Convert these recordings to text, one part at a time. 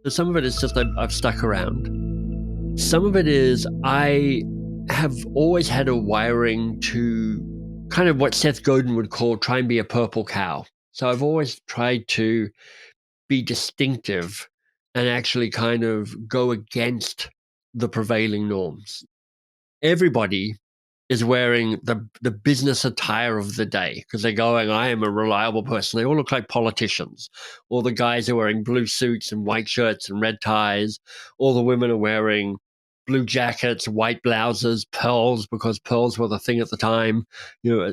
Some of it is just I've stuck around. Some of it is I have always had a wiring to kind of what Seth Godin would call try and be a purple cow. So I've always tried to be distinctive and actually kind of go against the prevailing norms. Everybody is wearing the business attire of the day because they're going, I am a reliable person. They all look like politicians. All the guys are wearing blue suits and white shirts and red ties. All the women are wearing blue jackets, white blouses, pearls, because pearls were the thing at the time,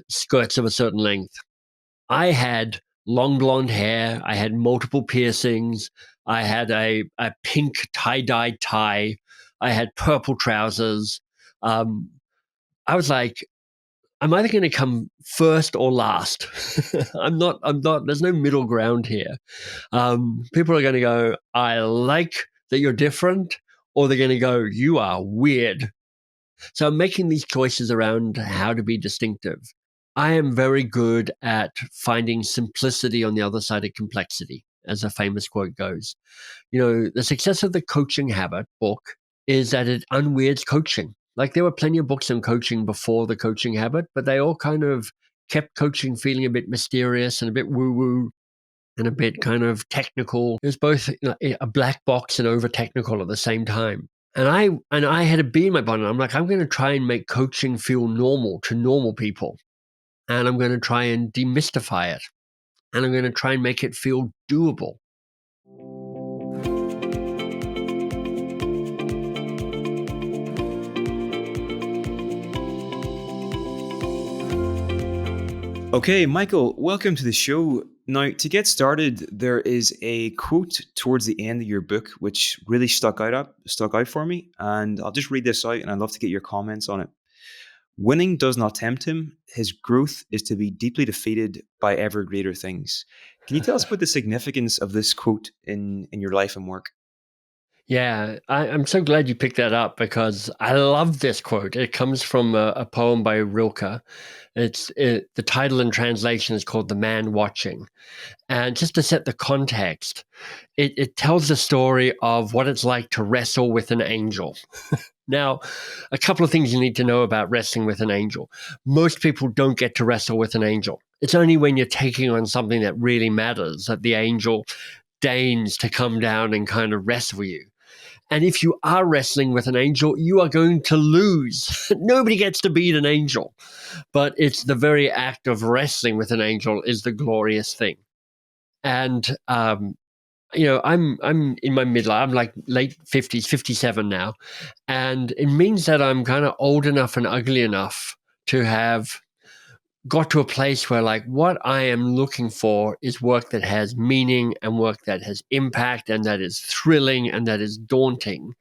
skirts of a certain length. I had long blonde hair. I had multiple piercings. I had a pink tie-dyed tie. I had purple trousers. I was like, I'm either going to come first or last. I'm not, there's no middle ground here. People are going to go, I like that you're different, or they're going to go, you are weird. So I'm making these choices around how to be distinctive. I am very good at finding simplicity on the other side of complexity, as a famous quote goes. The success of the Coaching Habit book is that it unweirds coaching. Like there were plenty of books on coaching before the Coaching Habit, but they all kind of kept coaching feeling a bit mysterious and a bit woo-woo and a bit kind of technical. It was both a black box and over technical at the same time. And I had a bee in my bonnet. I'm like, I'm going to try and make coaching feel normal to normal people. And I'm going to try and demystify it. And I'm going to try and make it feel doable. Okay, Michael, welcome to the show. Now, to get started, there is a quote towards the end of your book which really stuck out for me, and I'll just read this out, and I'd love to get your comments on it. Winning does not tempt him. His growth is to be deeply defeated by ever greater things. Can you tell us about the significance of this quote in your life and work? Yeah, I'm so glad you picked that up because I love this quote. It comes from a poem by Rilke. The title and translation is called The Man Watching. And just to set the context, it tells the story of what it's like to wrestle with an angel. Now, a couple of things you need to know about wrestling with an angel. Most people don't get to wrestle with an angel. It's only when you're taking on something that really matters that the angel deigns to come down and kind of wrestle you. And if you are wrestling with an angel, you are going to lose. Nobody gets to beat an angel. But it's the very act of wrestling with an angel is the glorious thing. And, I'm in my midlife. I'm like late 50s, 57 now. And it means that I'm kind of old enough and ugly enough to have got to a place where like what I am looking for is work that has meaning and work that has impact and that is thrilling and that is daunting.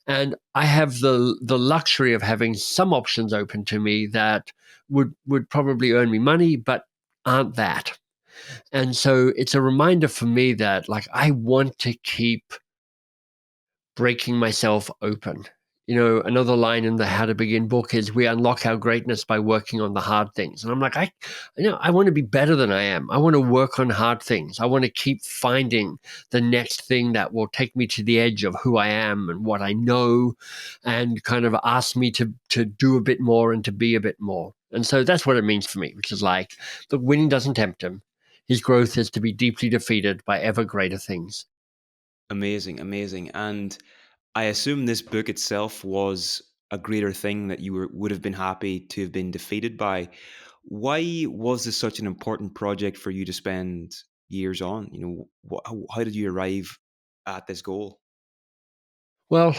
And I have the luxury of having some options open to me that would probably earn me money, but aren't that. And so it's a reminder for me that like I want to keep breaking myself open. Another line in the How to Begin book is we unlock our greatness by working on the hard things. And I'm like, I want to be better than I am. I want to work on hard things. I want to keep finding the next thing that will take me to the edge of who I am and what I know and kind of ask me to do a bit more and to be a bit more. And so that's what it means for me, which is like, look, winning doesn't tempt him. His growth is to be deeply defeated by ever greater things. Amazing, amazing. And I assume this book itself was a greater thing that you would have been happy to have been defeated by. Why was this such an important project for you to spend years on? How did you arrive at this goal? Well,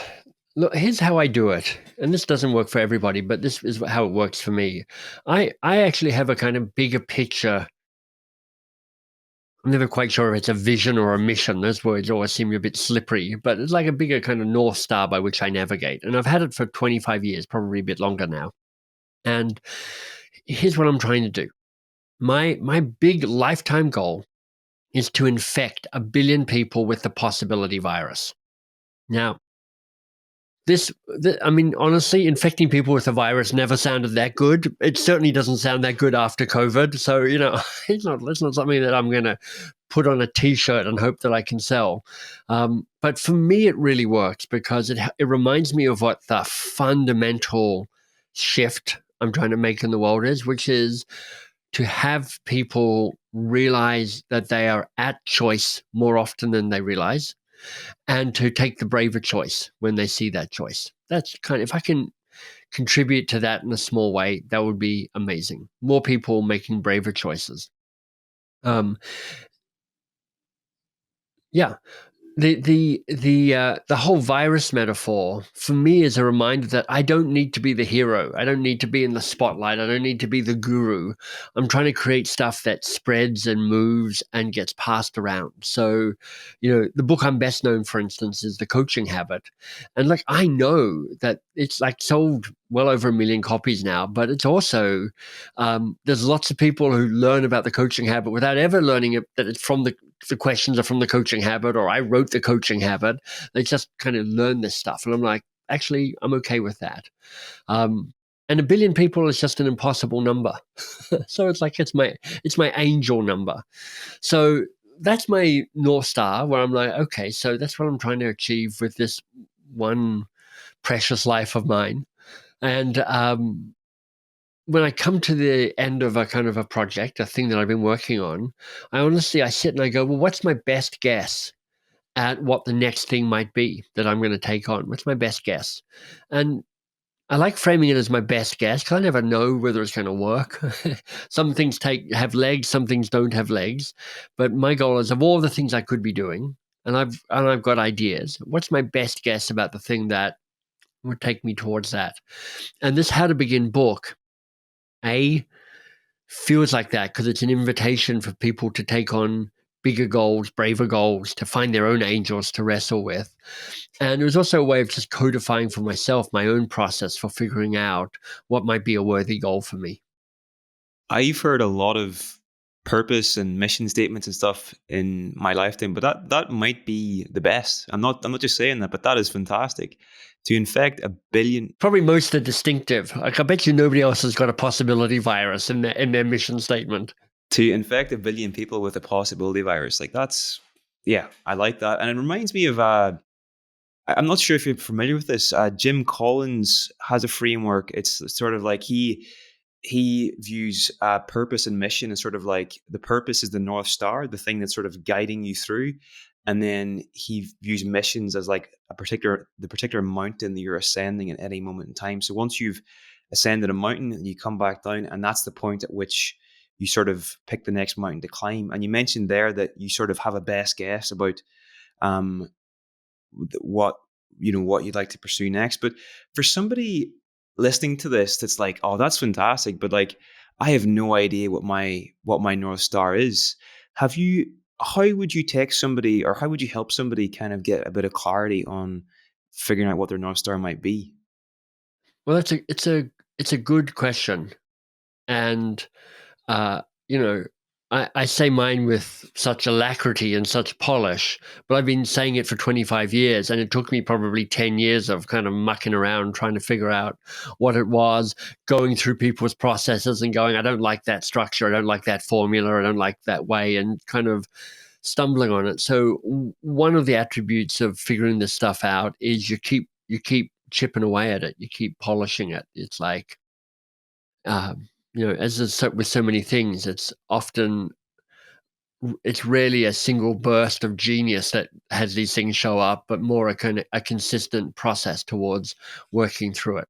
look, here's how I do it. And this doesn't work for everybody, but this is how it works for me. I actually have a kind of bigger picture. I'm never quite sure if it's a vision or a mission. Those words always seem a bit slippery, but it's like a bigger kind of North Star by which I navigate. And I've had it for 25 years, probably a bit longer now. And here's what I'm trying to do. My big lifetime goal is to infect 1 billion people with the possibility virus. Now, honestly, infecting people with a virus never sounded that good. It certainly doesn't sound that good after COVID. So, it's not something that I'm going to put on a T-shirt and hope that I can sell. But for me, it really works because it reminds me of what the fundamental shift I'm trying to make in the world is, which is to have people realize that they are at choice more often than they realize, and to take the braver choice when they see that choice. That's kind of, if I can contribute to that in a small way, that would be amazing. More people making braver choices. Yeah. The whole virus metaphor for me is a reminder that I don't need to be the hero. I don't need to be in the spotlight. I don't need to be the guru. I'm trying to create stuff that spreads and moves and gets passed around. So, the book I'm best known, for instance, is The Coaching Habit. And like, I know that it's like sold well over 1 million copies now, but it's also, there's lots of people who learn about the coaching habit without ever learning that it's from the questions are from the coaching habit, or I wrote the coaching habit. They just kind of learn this stuff. And I'm like, actually, I'm okay with that. And 1 billion people is just an impossible number. So it's like, it's my angel number. So that's my North Star, where I'm like, okay, so that's what I'm trying to achieve with this one precious life of mine. And when I come to the end of a kind of a project, a thing that I've been working on, I sit and I go, well, what's my best guess at what the next thing might be that I'm going to take on? What's my best guess? And I like framing it as my best guess because I never know whether it's going to work. Some things have legs, some things don't have legs. But my goal is, of all the things I could be doing, and I've got ideas, what's my best guess about the thing that would take me towards that? And this How to Begin book, feels like that because it's an invitation for people to take on bigger goals, braver goals, to find their own angels to wrestle with. And it was also a way of just codifying for myself my own process for figuring out what might be a worthy goal for me. I've heard a lot of purpose and mission statements and stuff in my lifetime, but that might be the best. I'm not just saying that, but that is fantastic. To infect 1 billion, Probably most are distinctive. Like, I bet you nobody else has got a possibility virus in their mission statement. to infect 1 billion people with a possibility virus, like that's, yeah, I like that. And it reminds me of I'm not sure if you're familiar with this. Jim Collins has a framework. It's sort of like he views purpose and mission as sort of like the purpose is the North Star, the thing that's sort of guiding you through. And then he views missions as like the particular mountain that you're ascending at any moment in time. So once you've ascended a mountain, you come back down, and that's the point at which you sort of pick the next mountain to climb. And you mentioned there that you sort of have a best guess about um, what what you'd like to pursue next. But for somebody listening to this that's like, oh, that's fantastic, but like, I have no idea what my North Star is. How would you take somebody, or how would you help somebody kind of get a bit of clarity on figuring out what their North Star might be? Well, it's a good question. And uh, you know, I say mine with such alacrity and such polish, but I've been saying it for 25 years, and it took me probably 10 years of kind of mucking around trying to figure out what it was, going through people's processes and going, I don't like that structure, I don't like that formula, I don't like that way, and kind of stumbling on it. So one of the attributes of figuring this stuff out is you keep chipping away at it, you keep polishing it. It's like, as is with so many things, it's rarely a single burst of genius that has these things show up, but more a consistent process towards working through it.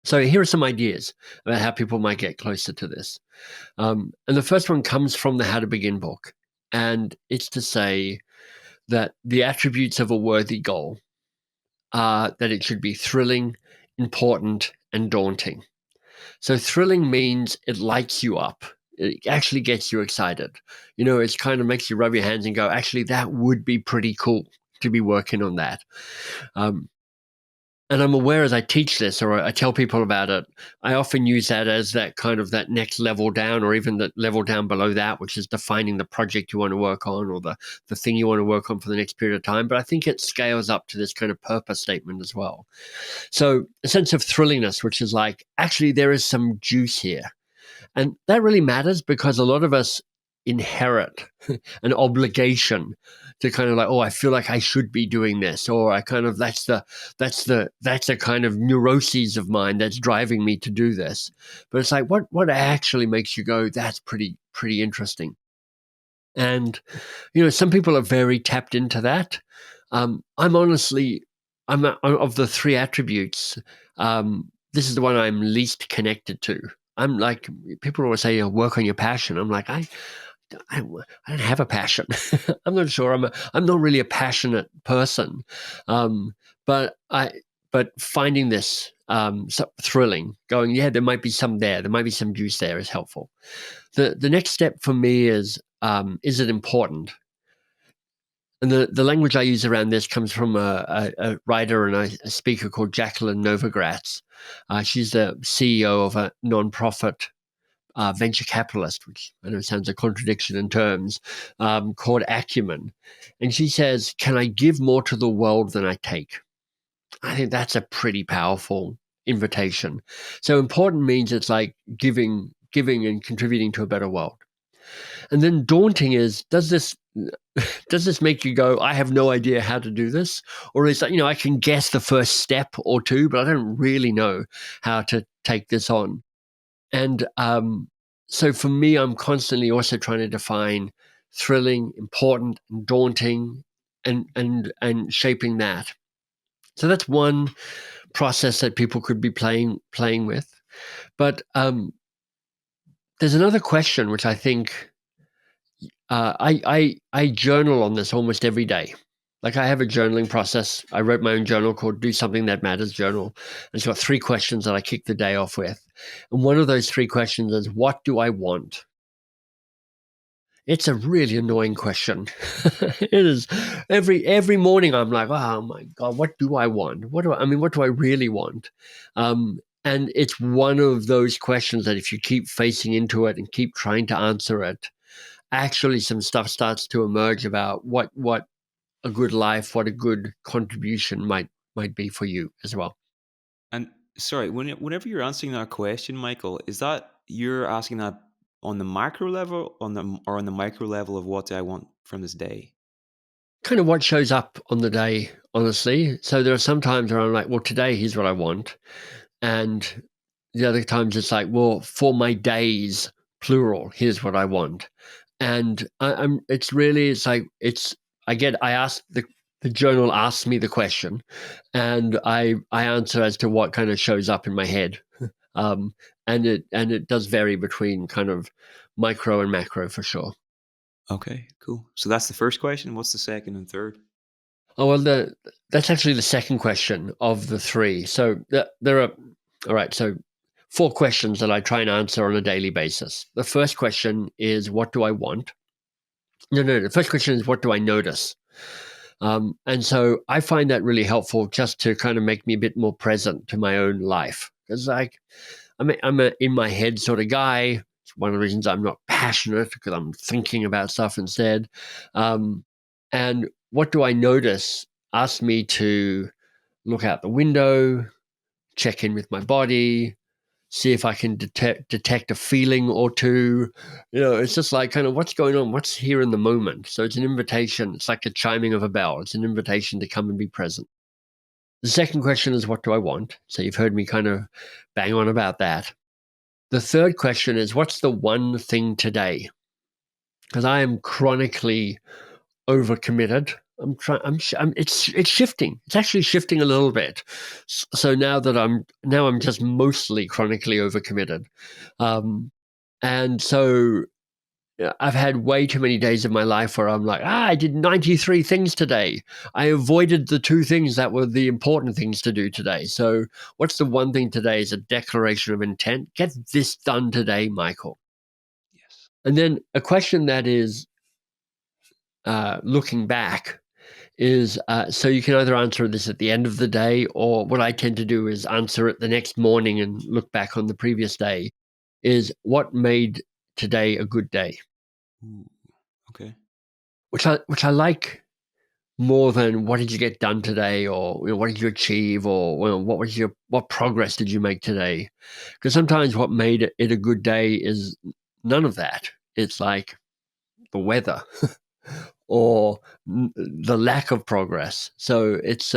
So here are some ideas about how people might get closer to this. And the first one comes from the How to Begin book, and it's to say that the attributes of a worthy goal are that it should be thrilling, important, and daunting. So thrilling means it lights you up. It actually gets you excited. It kind of makes you rub your hands and go, actually, that would be pretty cool to be working on that. And I'm aware as I teach this or I tell people about it, I often use that as that kind of that next level down, or even the level down below that, which is defining the project you want to work on, or the thing you want to work on for the next period of time. But I think it scales up to this kind of purpose statement as well. So a sense of thrillingness, which is like, actually, there is some juice here. And that really matters because a lot of us inherit an obligation to kind of like, oh, I feel like I should be doing this, or I kind of that's the kind of neuroses of mine that's driving me to do this. But it's like what actually makes you go, that's pretty interesting. And some people are very tapped into that. I'm honestly, of the three attributes. This is the one I'm least connected to. I'm like, people always say, work on your passion. I'm like, I don't have a passion. I'm not sure. I'm not really a passionate person. Um, but finding this so thrilling, going, yeah, there might be some there. There might be some juice there is helpful. The next step for me is it important? And the language I use around this comes from a writer and a speaker called Jacqueline Novogratz. She's the CEO of a nonprofit venture capitalist, which I know sounds a contradiction in terms, called Acumen. And she says, can I give more to the world than I take? I think that's a pretty powerful invitation. So important means it's like giving and contributing to a better world. And then daunting is, does this make you go, I have no idea how to do this? Or is that, I can guess the first step or two, but I don't really know how to take this on. And so for me, I'm constantly also trying to define thrilling, important, and daunting, and shaping that. So that's one process that people could be playing with. But there's another question which I think I journal on this almost every day. Like I have a journaling process. I wrote my own journal called Do Something That Matters Journal. And it's got 3 questions that I kick the day off with. And one of those 3 questions is, what do I want? It's a really annoying question. It is. Every morning I'm like, oh my God, what do I want? What do I really want? And it's one of those questions that if you keep facing into it and keep trying to answer it, actually some stuff starts to emerge about what a good life, what a good contribution might be for you as well. And sorry, whenever you're answering that question, Michael, is that you're asking that on the macro level, or on the micro level of what do I want from this day? Kind of what shows up on the day, honestly. So there are some times where I'm like, well, today here's what I want. And the other times it's like, well, for my days, plural, here's what I want. And I ask the journal asks me the question, and I answer as to what kind of shows up in my head. And it does vary between kind of micro and macro for sure. Okay, cool. So that's the first question. What's the second and third? Oh, well, that's actually the second question of the 3. So there are, all right, so 4 questions that I try and answer on a daily basis. The first question is, what do I want? No. The first question is, what do I notice? And so I find that really helpful just to kind of make me a bit more present to my own life. Because like, I'm a in my head sort of guy. It's one of the reasons I'm not passionate, because I'm thinking about stuff instead. And what do I notice? Ask me to look out the window, check in with my body, see if I can detect a feeling or two. It's just like kind of what's going on, what's here in the moment. So it's an invitation. It's like the chiming of a bell. It's an invitation to come and be present. The second question is, what do I want? So you've heard me kind of bang on about that. The third question is, what's the one thing today? Because I am chronically overcommitted. It's shifting. It's actually shifting a little bit. So now I'm just mostly chronically overcommitted. And so I've had way too many days of my life where I'm like, I did 93 things today. I avoided the 2 things that were the important things to do today. So what's the one thing today is a declaration of intent. Get this done today, Michael. Yes. And then a question that is looking back is, so you can either answer this at the end of the day, or what I tend to do is answer it the next morning and look back on the previous day, is what made today a good day? Ooh, okay. Which I like more than what did you get done today, or what did you achieve, or what progress did you make today? Because sometimes what made it a good day is none of that. It's like, the weather or the lack of progress. So it's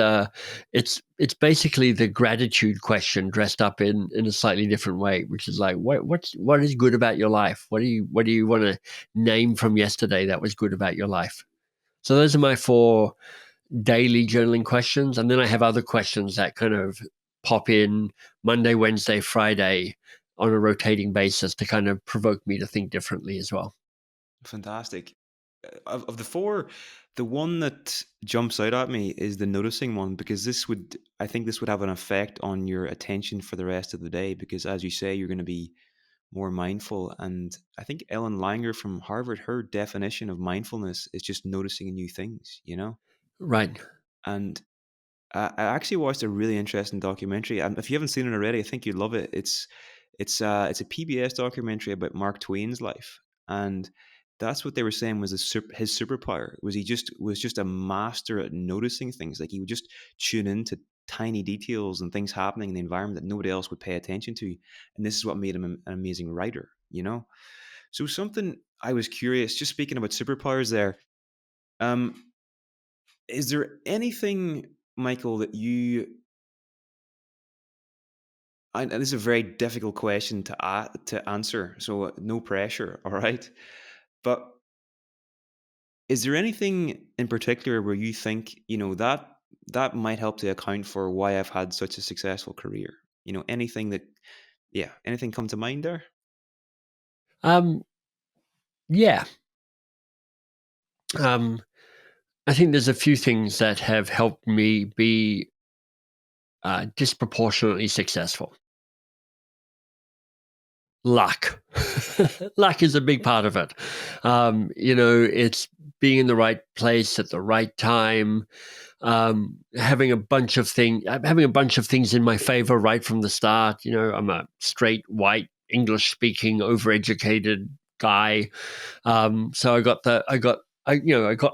basically the gratitude question dressed up in a slightly different way, which is like what is good about your life? What do you want to name from yesterday that was good about your life? So those are my 4 daily journaling questions, and then I have other questions that kind of pop in Monday, Wednesday, Friday on a rotating basis to kind of provoke me to think differently as well. Fantastic. Of the 4, the one that jumps out at me is the noticing one, because I think this would have an effect on your attention for the rest of the day, because as you say, you're going to be more mindful. And I think Ellen Langer from Harvard, her definition of mindfulness is just noticing new things. Right. And I actually watched a really interesting documentary. And if you haven't seen it already, I think you'd love it. It's a PBS documentary about Mark Twain's life, and that's what they were saying was his superpower was he just was just a master at noticing things. Like he would just tune into tiny details and things happening in the environment that nobody else would pay attention to, and this is what made him an amazing writer. So something I was curious, just speaking about superpowers there. Um, is there anything, Michael, that and this is a very difficult question to answer, so no pressure, all right? But is there anything in particular where you think, that might help to account for why I've had such a successful career? Anything that, yeah, anything come to mind there? Um, yeah. I think there's a few things that have helped me be disproportionately successful. Luck. Luck is a big part of it. It's being in the right place at the right time, having a bunch of things in my favor right from the start. I'm a straight, white, English speaking, overeducated guy. So I got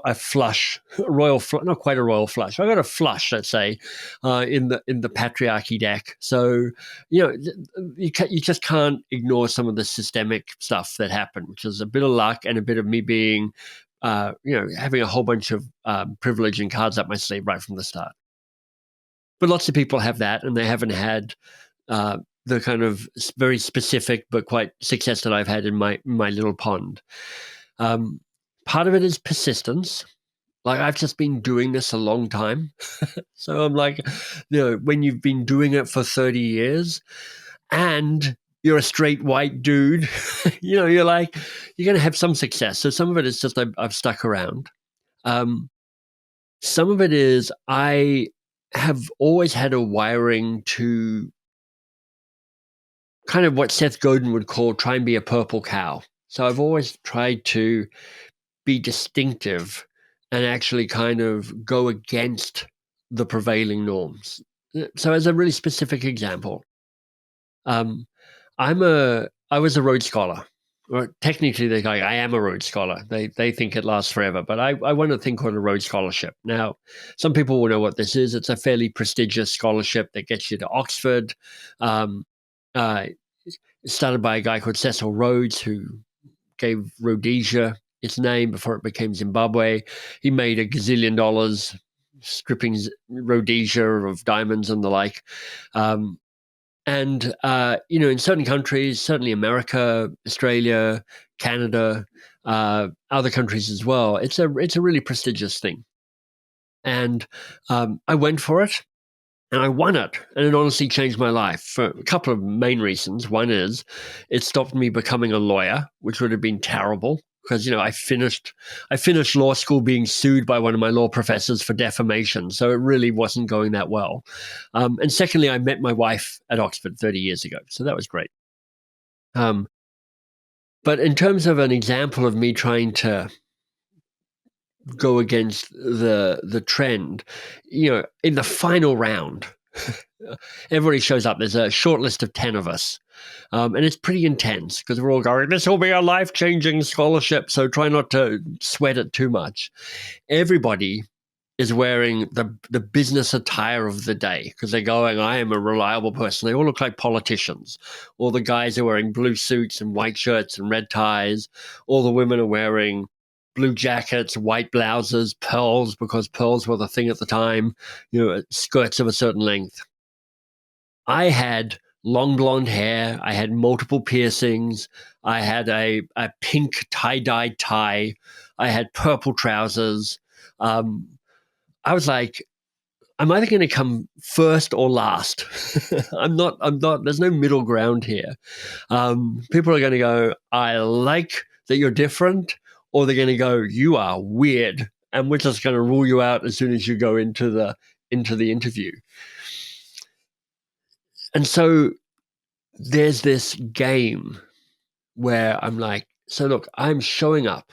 a flush, a royal flush, not quite a royal flush. I got a flush, let's say, in the patriarchy deck. So, you just can't ignore some of the systemic stuff that happened, which is a bit of luck and a bit of me being, having a whole bunch of privilege and cards up my sleeve right from the start. But lots of people have that, and they haven't had the kind of very specific but quite success that I've had in my little pond. Um, Part of it is persistence. Like I've just been doing this a long time. So I'm like, when you've been doing it for 30 years and you're a straight white dude, you're like, you're going to have some success. So some of it is just I've stuck around. Some of it is I have always had a wiring to kind of what Seth Godin would call try and be a purple cow. So I've always tried to be distinctive and actually kind of go against the prevailing norms. So as a really specific example, um, I was a Rhodes Scholar. Or technically, I am a Rhodes Scholar. They think it lasts forever, but I won a thing called a Rhodes Scholarship. Now, some people will know what this is. It's a fairly prestigious scholarship that gets you to Oxford. Um, uh, Started by a guy called Cecil Rhodes, who gave Rhodesia its name before it became Zimbabwe. He made a gazillion dollars stripping Rhodesia of diamonds and the like. In certain countries, certainly America, Australia, Canada, other countries as well, it's a really prestigious thing. And I went for it. And I won it, and it honestly changed my life for a couple of main reasons. One is it stopped me becoming a lawyer, which would have been terrible because I finished law school being sued by one of my law professors for defamation, so it really wasn't going that well. And secondly, I met my wife at Oxford 30 years ago, so that was great. But in terms of an example of me trying to go against the trend, in the final round, everybody shows up. There's a short list of 10 of us. And it's pretty intense because we're all going, this will be a life-changing scholarship, so try not to sweat it too much. Everybody is wearing the business attire of the day because they're going, I am a reliable person. They all look like politicians. All the guys are wearing blue suits and white shirts and red ties. All the women are wearing blue jackets, white blouses, pearls, because pearls were the thing at the time, skirts of a certain length. I had long blonde hair. I had multiple piercings. I had a pink tie-dyed tie. I had purple trousers. I was like, I'm either going to come first or last. I'm not, there's no middle ground here. People are going to go, I like that you're different, or they're going to go, you are weird. And we're just going to rule you out as soon as you go into the interview. And so there's this game where I'm like, so look, I'm showing up.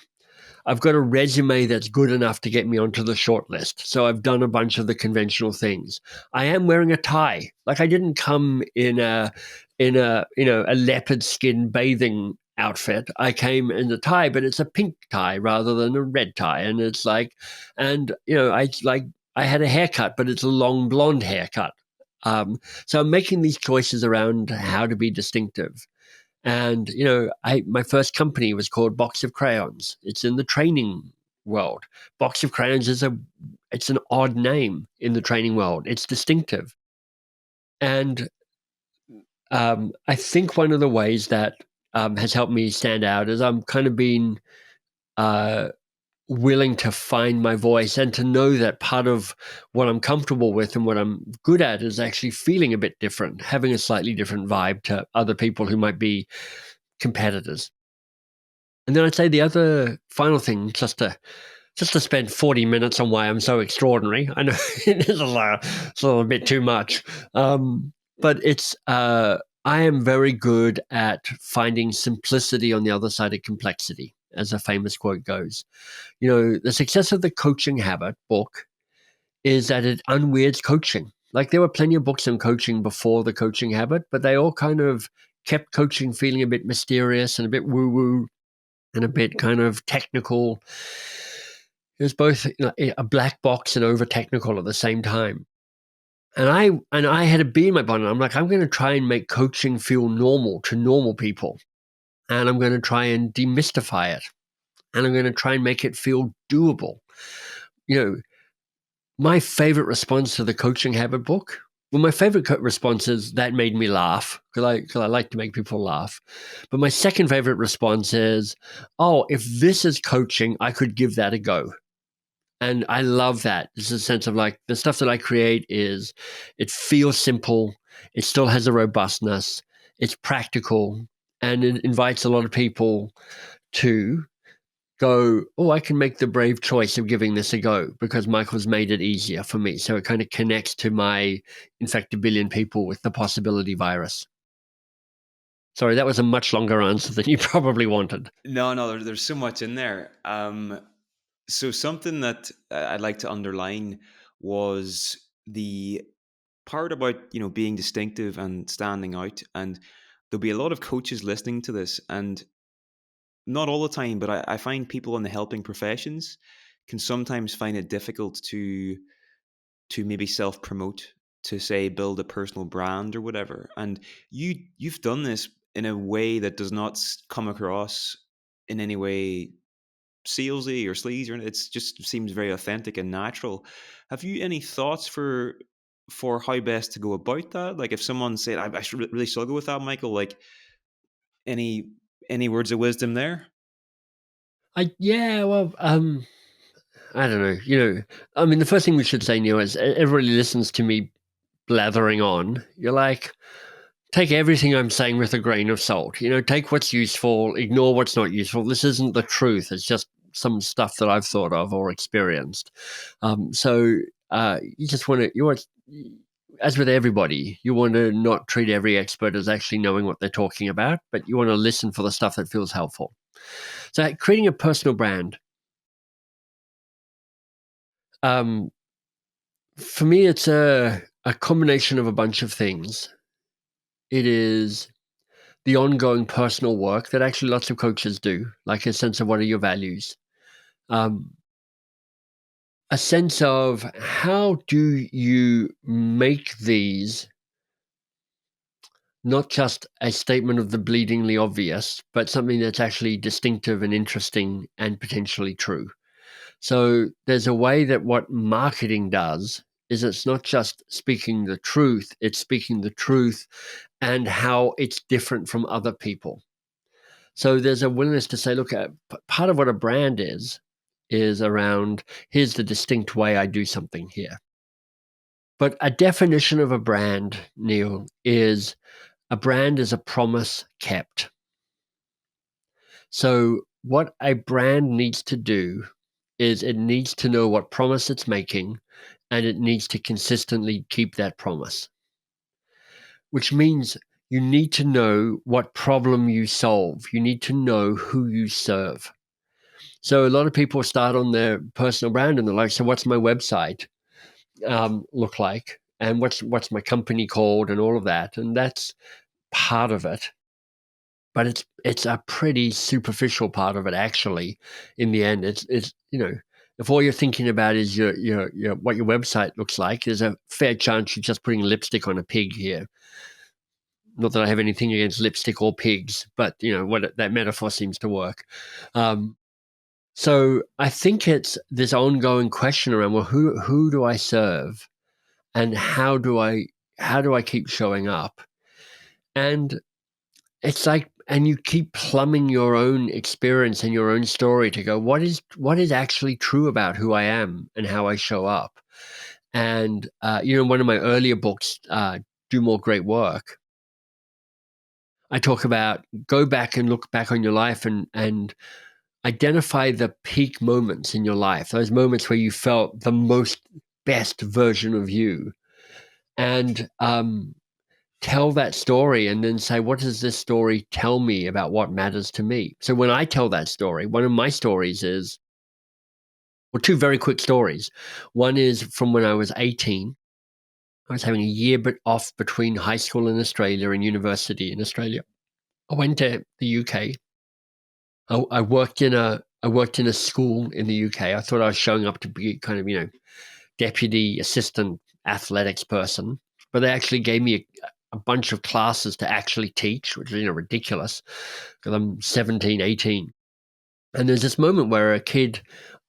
I've got a resume that's good enough to get me onto the short list. So I've done a bunch of the conventional things. I am wearing a tie. Like I didn't come in a a leopard skin bathing outfit. I came in a tie, but it's a pink tie rather than a red tie. And it's like, and I had a haircut, but it's a long blonde haircut. So I'm making these choices around how to be distinctive. And my first company was called Box of Crayons. It's in the training world. Box of Crayons it's an odd name in the training world. It's distinctive. And I think one of the ways that has helped me stand out is I'm kind of been uh, willing to find my voice and to know that part of what I'm comfortable with and what I'm good at is actually feeling a bit different, having a slightly different vibe to other people who might be competitors. And then I'd say the other final thing, just to spend 40 minutes on why I'm so extraordinary. I know it's a little bit too much, but it's I am very good at finding simplicity on the other side of complexity, as a famous quote goes. The success of the Coaching Habit book is that it unweirds coaching. Like there were plenty of books on coaching before the Coaching Habit, but they all kind of kept coaching feeling a bit mysterious and a bit woo-woo and a bit kind of technical. It was both a black box and over technical at the same time. And I had a bee in my bonnet. I'm like, I'm going to try and make coaching feel normal to normal people. And I'm going to try and demystify it. And I'm going to try and make it feel doable. My favorite response to the Coaching Habit book, well, my favorite response is that made me laugh because I like to make people laugh. But my second favorite response is, oh, if this is coaching, I could give that a go. And I love that. It's a sense of like the stuff that I create it feels simple. It still has a robustness. It's practical, and it invites a lot of people to go, oh, I can make the brave choice of giving this a go because Michael's made it easier for me. So it kind of connects to my infect a billion people with the possibility virus. Sorry, that was a much longer answer than you probably wanted. No, there's so much in there. So something that I'd like to underline was the part about being distinctive and standing out. And there'll be a lot of coaches listening to this, and not all the time, but I find people in the helping professions can sometimes find it difficult to maybe self promote, to say build a personal brand or whatever. And you've done this in a way that does not come across in any way salesy or sleazy, or it's just seems very authentic and natural. Have you any thoughts for how best to go about that? Like if someone said, I should really struggle with that, Michael, like any any words of wisdom there? Yeah, well, I don't know. I mean, the first thing we should say, Neil, is everybody listens to me blathering on. You're like, take everything I'm saying with a grain of salt. Take what's useful, ignore what's not useful. This isn't the truth. It's just some stuff that I've thought of or experienced. So you just want to, as with everybody, you want to not treat every expert as actually knowing what they're talking about, but you want to listen for the stuff that feels helpful. So creating a personal brand. Um, for me, it's a combination of a bunch of things. It is the ongoing personal work that actually lots of coaches do, like a sense of what are your values, um, a sense of how do you make these not just a statement of the bleedingly obvious, but something that's actually distinctive and interesting and potentially true. So there's a way that what marketing does is it's not just speaking the truth, it's speaking the truth and how it's different from other people. So there's a willingness to say, look, part of what a brand is around, here's the distinct way I do something here. But a definition of a brand, Neil, is a brand is a promise kept. So what a brand needs to do is it needs to know what promise it's making, and it needs to consistently keep that promise, which means you need to know what problem you solve. You need to know who you serve. So a lot of people start on their personal brand and they're like, so what's my website look like? And what's my company called and all of that? And that's part of it. But it's a pretty superficial part of it, actually. In the end, it's if all you're thinking about is your what your website looks like, there's a fair chance you're just putting lipstick on a pig here. Not that I have anything against lipstick or pigs, but that metaphor seems to work. Um, so I think it's this ongoing question around, well, who do I serve, and how do I keep showing up? And it's like, and you keep plumbing your own experience and your own story to go, what is actually true about who I am and how I show up? And one of my earlier books, Do More Great Work, I talk about go back and look back on your life and identify the peak moments in your life, those moments where you felt the most best version of you, and tell that story and then say, what does this story tell me about what matters to me? So when I tell that story, one of my stories is, well, two very quick stories. One is from when I was 18. I was having a year off between high school in Australia and university in Australia. I went to the UK. I worked in a school in the UK. I thought I was showing up to be kind of, deputy assistant athletics person, but they actually gave me a bunch of classes to actually teach, which is ridiculous because I'm 17, 18. And there's this moment where a kid,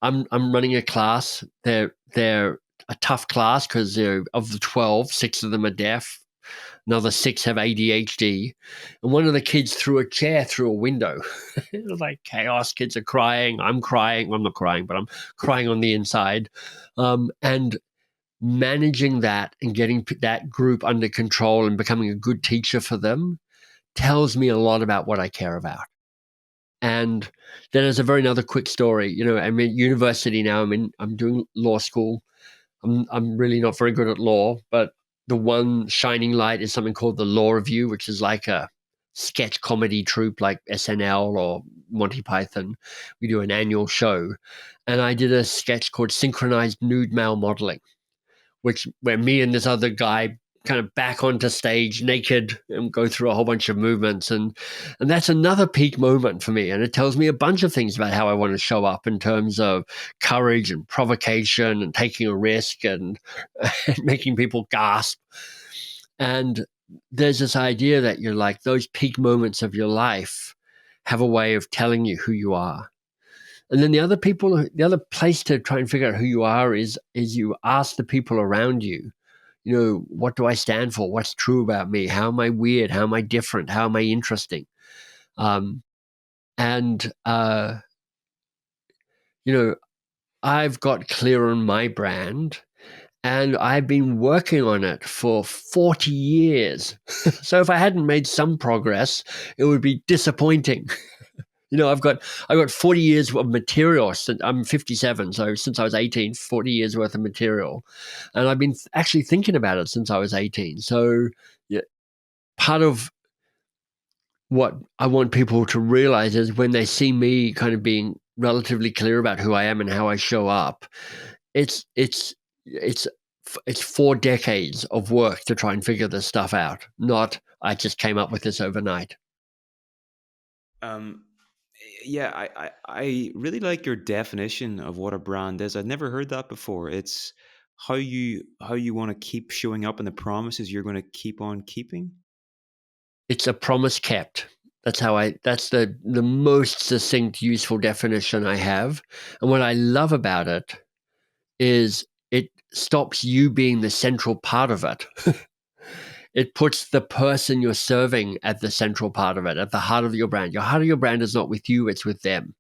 I'm running a class. They're a tough class because of the 12, six of them are deaf. Another six have ADHD, and one of the kids threw a chair through a window. It was like chaos. Kids are crying. I'm crying. I'm not crying, but I'm crying on the inside. And managing that and getting that group under control and becoming a good teacher for them tells me a lot about what I care about. And then there's a very another quick story. I'm at university now. I'm doing law school. I'm really not very good at law, but the one shining light is something called the Law Review, which is like a sketch comedy troupe like SNL or Monty Python. We do an annual show. And I did a sketch called Synchronized Nude Male Modeling, where me and this other guy kind of back onto stage naked and go through a whole bunch of movements, and that's another peak moment for me, and it tells me a bunch of things about how I want to show up in terms of courage and provocation and taking a risk and, and making people gasp. And there's this idea that you're like, those peak moments of your life have a way of telling you who you are. And then the other place to try and figure out who you are is you ask the people around you, what do I stand for? What's true about me? How am I weird? How am I different? How am I interesting? Um, and, I've got clear on my brand and I've been working on it for 40 years. So if I hadn't made some progress, it would be disappointing. I've got 40 years of material. I'm 57, so since I was 18, 40 years worth of material, and I've been actually thinking about it since I was 18. So, yeah, part of what I want people to realize is when they see me kind of being relatively clear about who I am and how I show up, it's it's it's it's 4 decades of work to try and figure this stuff out. Not I just came up with this overnight. Um, yeah, I really like your definition of what a brand is. I've never heard that before. It's how you want to keep showing up and the promises you're going to keep on keeping. It's a promise kept. That's the most succinct, useful definition I have. And what I love about it is it stops you being the central part of it. It puts the person you're serving at the central part of it, at the heart of your brand. Your heart of your brand is not with you, it's with them.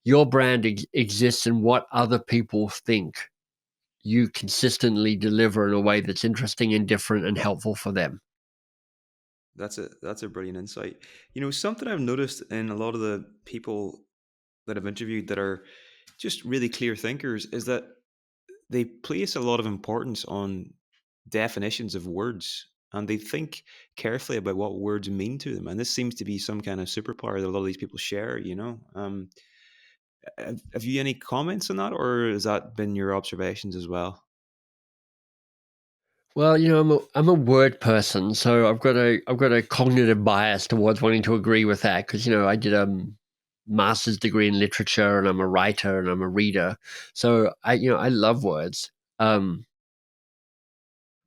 Your brand exists in what other people think you consistently deliver in a way that's interesting and different and helpful for them. That's a brilliant insight. You know, something I've noticed in a lot of the people that I've interviewed that are just really clear thinkers is that they place a lot of importance on definitions of words, and they think carefully about what words mean to them. And this seems to be some kind of superpower that a lot of these people share. Have you any comments on that, or has that been your observations as well? Well, I'm a word person, so I've got a cognitive bias towards wanting to agree with that because I did a master's degree in literature and I'm a writer and I'm a reader, so I love words. Um,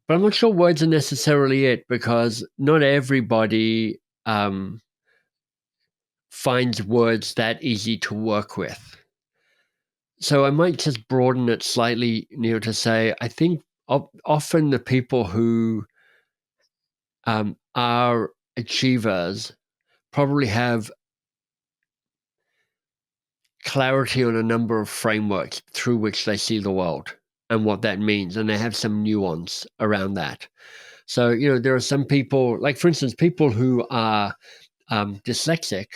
but I'm not sure words are necessarily it because not everybody finds words that easy to work with. So I might just broaden it slightly, Neil, to say I think often the people who are achievers probably have clarity on a number of frameworks through which they see the world and what that means, and they have some nuance around that. So, there are some people, like for instance, people who are dyslexic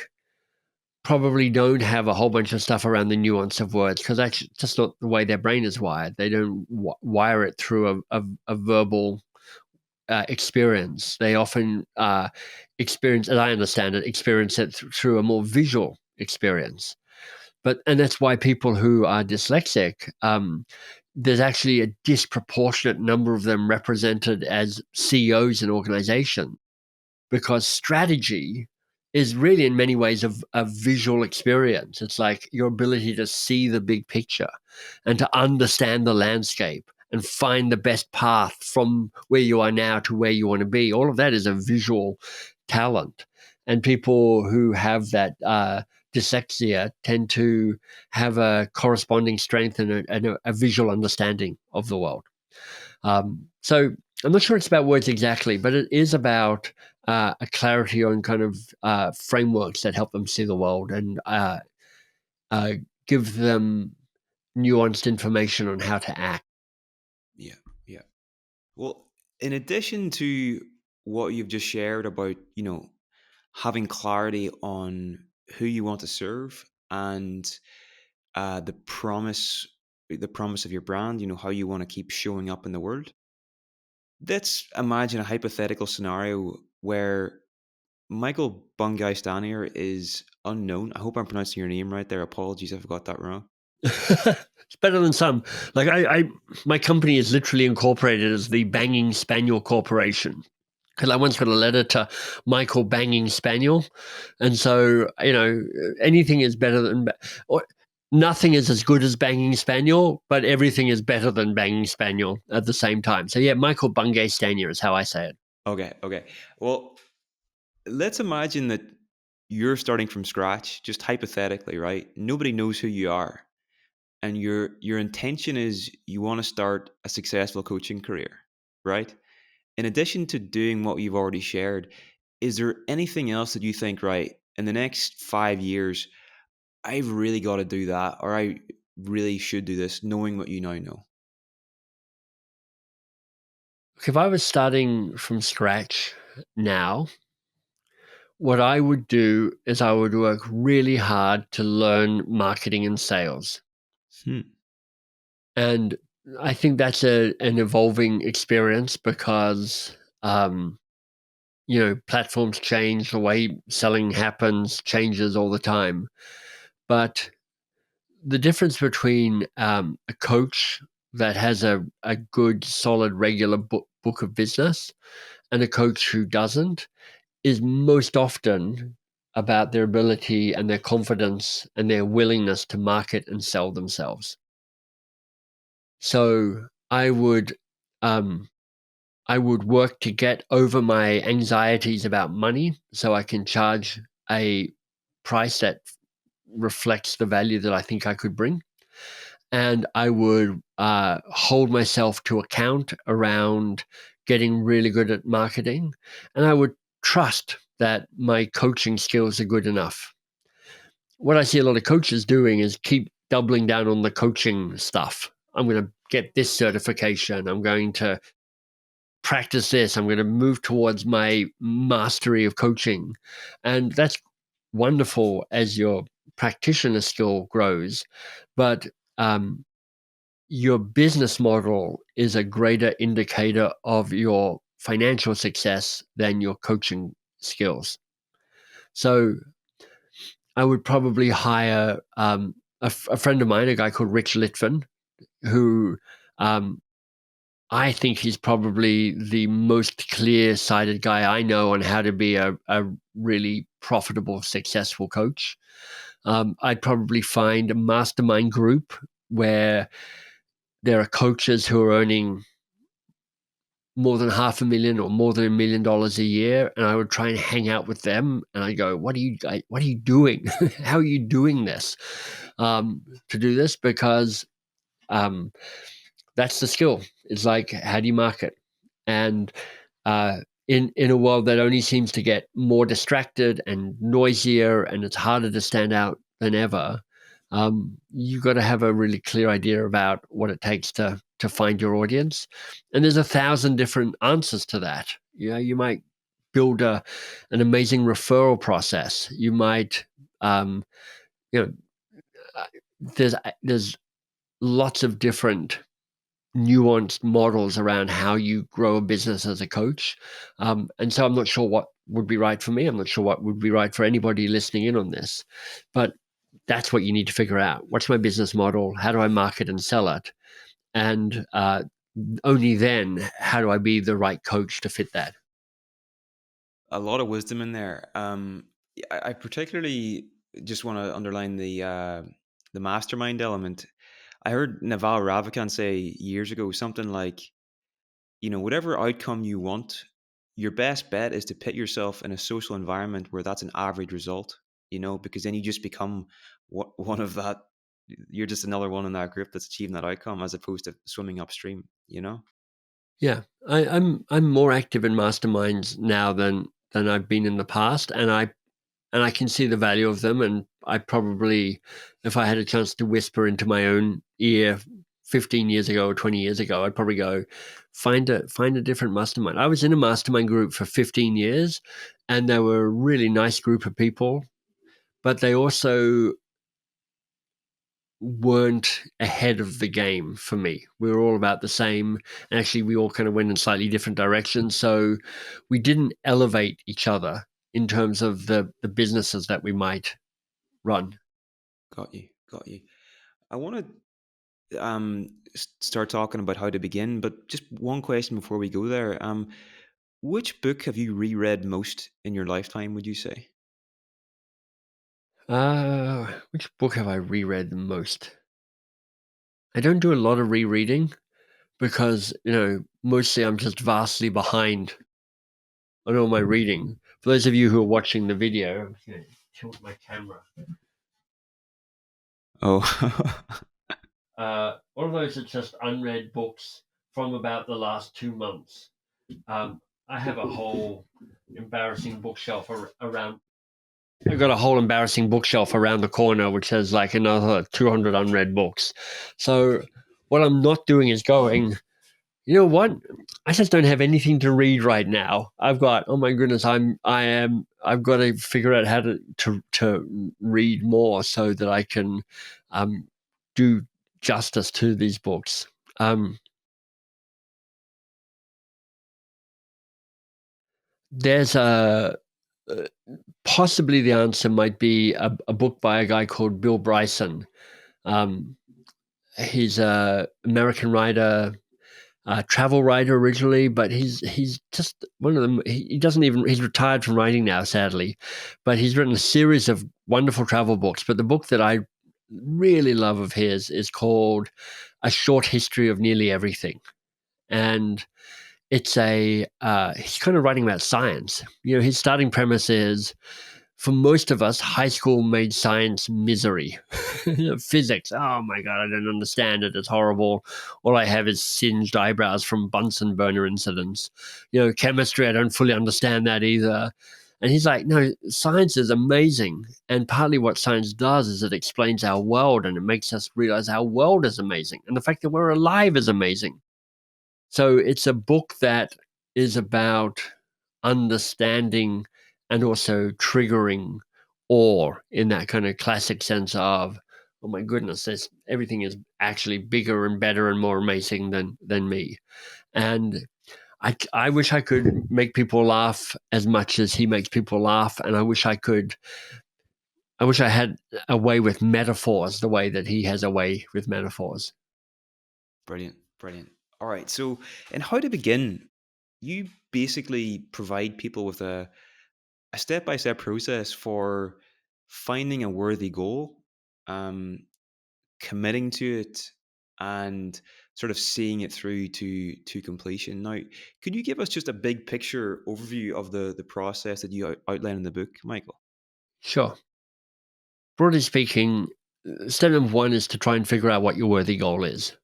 probably don't have a whole bunch of stuff around the nuance of words because that's just not the way their brain is wired. They don't wire it through a verbal experience. They often experience, as I understand it, experience it through a more visual experience. And that's why people who are dyslexic, there's actually a disproportionate number of them represented as CEOs in organizations because strategy is really in many ways a visual experience. It's like your ability to see the big picture and to understand the landscape and find the best path from where you are now to where you want to be. All of that is a visual talent. And people who have that dyslexia tend to have a corresponding strength and a visual understanding of the world. So I'm not sure it's about words exactly, but it is about a clarity on kind of frameworks that help them see the world and uh, give them nuanced information on how to act. Yeah, yeah. Well, in addition to what you've just shared about, having clarity on who you want to serve and the promise of your brand, how you want to keep showing up in the world. Let's imagine a hypothetical scenario where Michael Bungay Stanier is unknown. I hope I'm pronouncing your name right there. Apologies if I got that wrong. It's better than some. Like my company is literally incorporated as the Banging Spaniel Corporation. Because I once got a letter to Michael Banging Spaniel, and so anything is better than, or nothing is as good as Banging Spaniel, but everything is better than Banging Spaniel at the same time. So yeah, Michael Bungay Stanier is how I say it. Okay, okay. Well, let's imagine that you're starting from scratch, just hypothetically, right? Nobody knows who you are. And your intention is you want to start a successful coaching career, right? In addition to doing what you've already shared, is there anything else that you think, right, in the next 5 years, I've really got to do that, or I really should do this, knowing what you now know? If I was starting from scratch now, what I would do is I would work really hard to learn marketing and sales. Hmm. And I think that's an evolving experience because, platforms change, the way selling happens changes all the time. But the difference between a coach that has a good, solid, regular book of business and a coach who doesn't is most often about their ability and their confidence and their willingness to market and sell themselves. So I would I would work to get over my anxieties about money so I can charge a price that reflects the value that I think I could bring. And I would hold myself to account around getting really good at marketing. And I would trust that my coaching skills are good enough. What I see a lot of coaches doing is keep doubling down on the coaching stuff. I'm going to get this certification. I'm going to practice this. I'm going to move towards my mastery of coaching. And that's wonderful as your practitioner skill grows. But your business model is a greater indicator of your financial success than your coaching skills. So I would probably hire a friend of mine, a guy called Rich Litvin, who I think he's probably the most clear-sighted guy I know on how to be a really profitable, successful coach. I'd probably find a mastermind group where there are coaches who are earning more than $500,000 or more than $1 million a year, and I would try and hang out with them. And I go, "What are you doing? How are you doing this to do this?" Because um, that's the skill. It's like, how do you market? And in a world that only seems to get more distracted and noisier, and it's harder to stand out than ever, you've got to have a really clear idea about what it takes to find your audience. And there's 1,000 different answers to that. You might build an amazing referral process. You might, you know, uh, there's lots of different nuanced models around how you grow a business as a coach. And so I'm not sure what would be right for me. I'm not sure what would be right for anybody listening in on this. But that's what you need to figure out. What's my business model? How do I market and sell it? And only then, how do I be the right coach to fit that? A lot of wisdom in there. I particularly just want to underline the mastermind element. I heard Naval Ravikant say years ago something like, whatever outcome you want, your best bet is to put yourself in a social environment where that's an average result, because then you just become one of that. You're just another one in that group that's achieving that outcome as opposed to swimming upstream. Yeah, I'm more active in masterminds now than I've been in the past, and I can see the value of them. And I probably, if I had a chance to whisper into my own ear 15 years ago or 20 years ago, I'd probably go find a different mastermind. I was in a mastermind group for 15 years, and they were a really nice group of people, but they also weren't ahead of the game for me. We were all about the same. And actually, we all kind of went in slightly different directions. So we didn't elevate each other in terms of the businesses that we might run. Got you. Got you. I want to start talking about how to begin, but just one question before we go there. Which book have you reread most in your lifetime, would you say? Which book have I reread the most? I don't do a lot of rereading because, mostly I'm just vastly behind on all my reading. For those of you who are watching the video, I'm going to tilt my camera. Oh, All of those are just unread books from about the last 2 months. I have a whole embarrassing bookshelf around. I've got a whole embarrassing bookshelf around the corner, which has like another 200 unread books. So what I'm not doing is going, you know what? I just don't have anything to read right now. I've got, oh my goodness, I've got to figure out how to read more so that I can do justice to these books. There's uh, possibly the answer might be a book by a guy called Bill Bryson. Um, he's a American writer, travel writer originally, but he's just one of them. He doesn't even he's retired from writing now, sadly, but he's written a series of wonderful travel books. But the book that I really love of his is called A Short History of Nearly Everything, and it's he's kind of writing about science. His starting premise is, for most of us, high school made science misery. Physics, oh my God, I don't understand it. It's horrible. All I have is singed eyebrows from Bunsen burner incidents. Chemistry, I don't fully understand that either. And he's like, no, science is amazing. And partly what science does is it explains our world, and it makes us realize our world is amazing. And the fact that we're alive is amazing. So it's a book that is about understanding and also triggering awe in that kind of classic sense of, oh my goodness, everything is actually bigger and better and more amazing than me. And I wish I could make people laugh as much as he makes people laugh. And I wish I had a way with metaphors the way that he has a way with metaphors. Brilliant, brilliant. All right. So, and how to begin? You basically provide people with a step-by-step process for finding a worthy goal, committing to it, and sort of seeing it through to completion. Now, could you give us just a big picture overview of the process that you outline in the book, Michael? Sure. Broadly speaking, step number one is to try and figure out what your worthy goal is.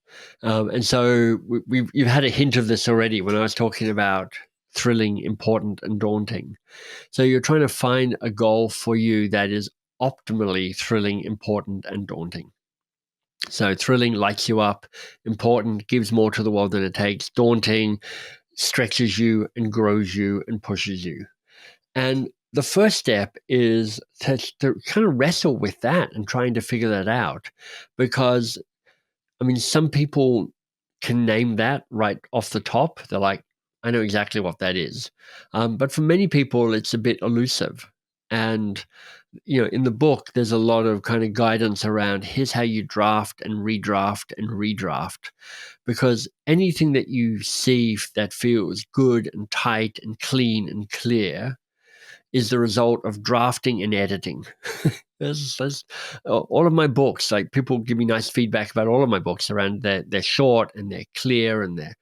And so you've had a hint of this already when I was talking about thrilling, important, and daunting. So you're trying to find a goal for you that is optimally thrilling, important, and daunting. So thrilling lights you up, important gives more to the world than it takes, daunting stretches you and grows you and pushes you. And the first step is to kind of wrestle with that and trying to figure that out. Because, I mean, some people can name that right off the top. They're like, I know exactly what that is. But for many people, it's a bit elusive. And, in the book, there's a lot of kind of guidance around here's how you draft and redraft and redraft. Because anything that you see that feels good and tight and clean and clear is the result of drafting and editing. There's all of my books, like people give me nice feedback about all of my books around they're short and they're clear and they